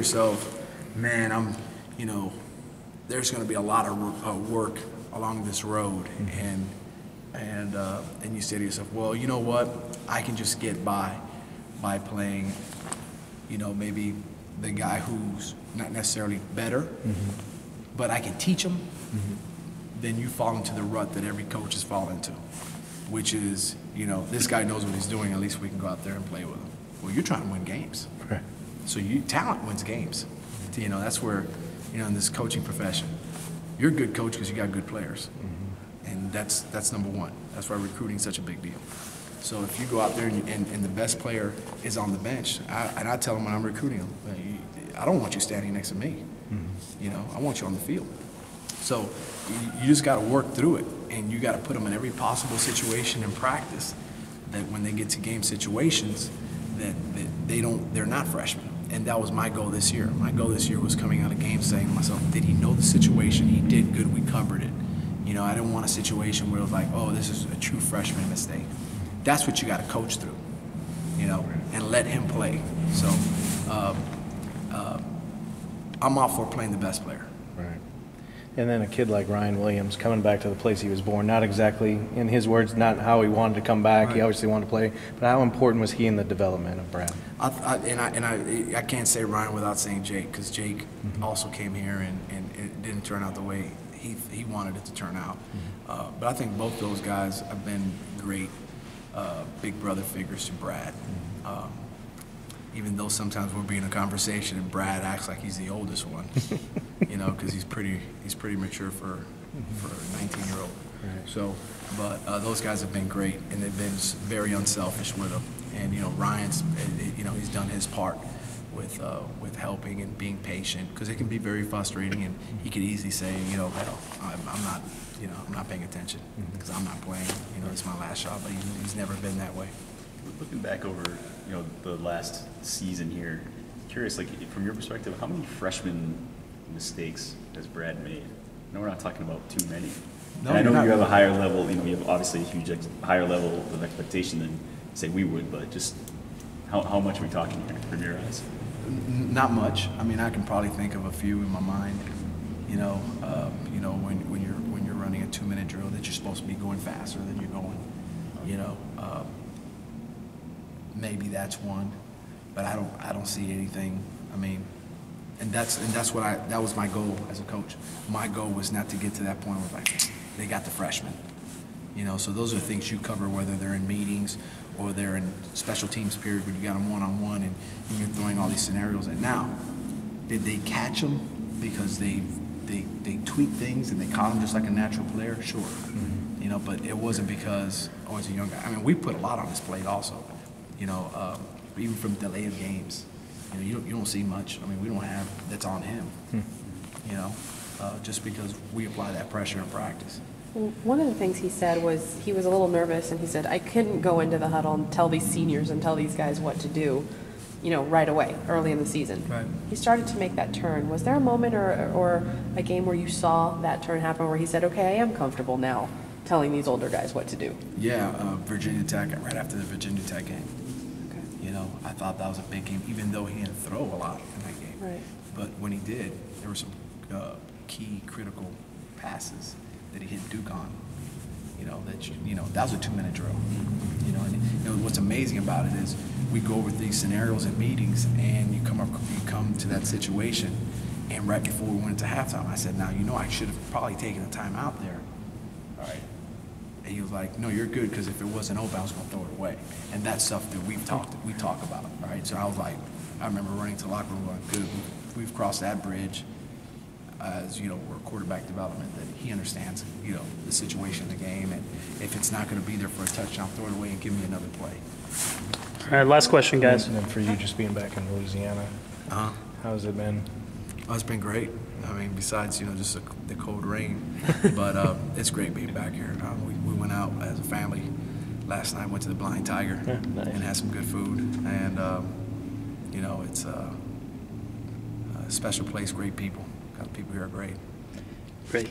yourself, man, there's going to be a lot of work along this road, and you say to yourself, well, you know what, I can just get by playing, maybe the guy who's not necessarily better, but I can teach him. Then you fall into the rut that every coach has fallen into, which is, this guy knows what he's doing, at least we can go out there and play with him. Well, you're trying to win games. Right. So talent wins games. That's where, in this coaching profession, you're a good coach because you got good players. And that's number one. That's why recruiting is such a big deal. So if you go out there and the best player is on the bench, I tell them when I'm recruiting them, I don't want you standing next to me. I want you on the field. So you just got to work through it, and you got to put them in every possible situation in practice, that when they get to game situations, that they're not freshmen. And that was my goal this year. My goal this year was coming out of games saying to myself, did he know the situation? He did good, we covered it. I didn't want a situation where it was like, oh, this is a true freshman mistake. That's what you got to coach through, and let him play. So I'm all for playing the best player. Right. And then a kid like Ryan Williams coming back to the place he was born, not exactly, in his words, not how he wanted to come back. Right. He obviously wanted to play, but how important was he in the development of Brad? I can't say Ryan without saying Jake, because Jake also came here and it didn't turn out the way he wanted it to turn out. But I think both those guys have been great big brother figures to Brad. Even though sometimes we'll be in a conversation and Brad acts like he's the oldest one, because he's pretty mature for a 19-year-old. Right. So, but those guys have been great, and they've been very unselfish with him. And Ryan's, he's done his part with helping and being patient, because it can be very frustrating, and he could easily say, hell, I'm not paying attention because I'm not playing. It's my last shot, but he's never been that way. Looking back over, the last season here, curious, from your perspective, how many freshman mistakes has Brad made? I know we're not talking about too many. No, and I know you have a higher level, you have obviously a huge higher level of expectation than, say, we would, but just how much are we talking here from your eyes? Not much. I mean, I can probably think of a few in my mind. When you're running a 2-minute drill that you're supposed to be going faster than you're going. Maybe that's one, but I don't see anything. I mean, and that was my goal as a coach. My goal was not to get to that point where they got the freshmen. So those are things you cover, whether they're in meetings or they're in special teams period where you got them one-on-one and you're throwing all these scenarios. And now, did they catch them because they tweak things and they caught them just like a natural player? Sure. But it wasn't because, oh, he's a young guy. I mean, we put a lot on his plate also. Even from delay of games, you don't see much. I mean, we don't have that's on him. Just because we apply that pressure in practice. One of the things he said was he was a little nervous, and he said, I couldn't go into the huddle and tell these seniors and tell these guys what to do, right away, early in the season. Right. He started to make that turn. Was there a moment or a game where you saw that turn happen where he said, okay, I am comfortable now telling these older guys what to do? Yeah, Virginia Tech, right after the Virginia Tech game. Okay. I thought that was a big game, even though he didn't throw a lot in that game. Right. But when he did, there were some key critical passes that he hit Duke on. That was a 2-minute drill. And what's amazing about it is we go over these scenarios in meetings, and you come to that situation, and right before we went into halftime, I said, now I should have probably taken a time out there. All right. And he was like, no, you're good, because if it wasn't open, I was going to throw it away. And that's stuff that we talk about, right? So I was like, I remember running to the locker room going, good, we've crossed that bridge. As we're quarterback development, that he understands, the situation in the game, and if it's not going to be there for a touchdown, throw it away and give me another play. All right, last question, guys. And then for you, just being back in Louisiana, how's it been? Oh, it's been great. I mean, besides just the cold rain, but it's great being back here. We went out as a family last night. Went to the Blind Tiger and had some good food, and it's a special place, great people. The people here are great. Great.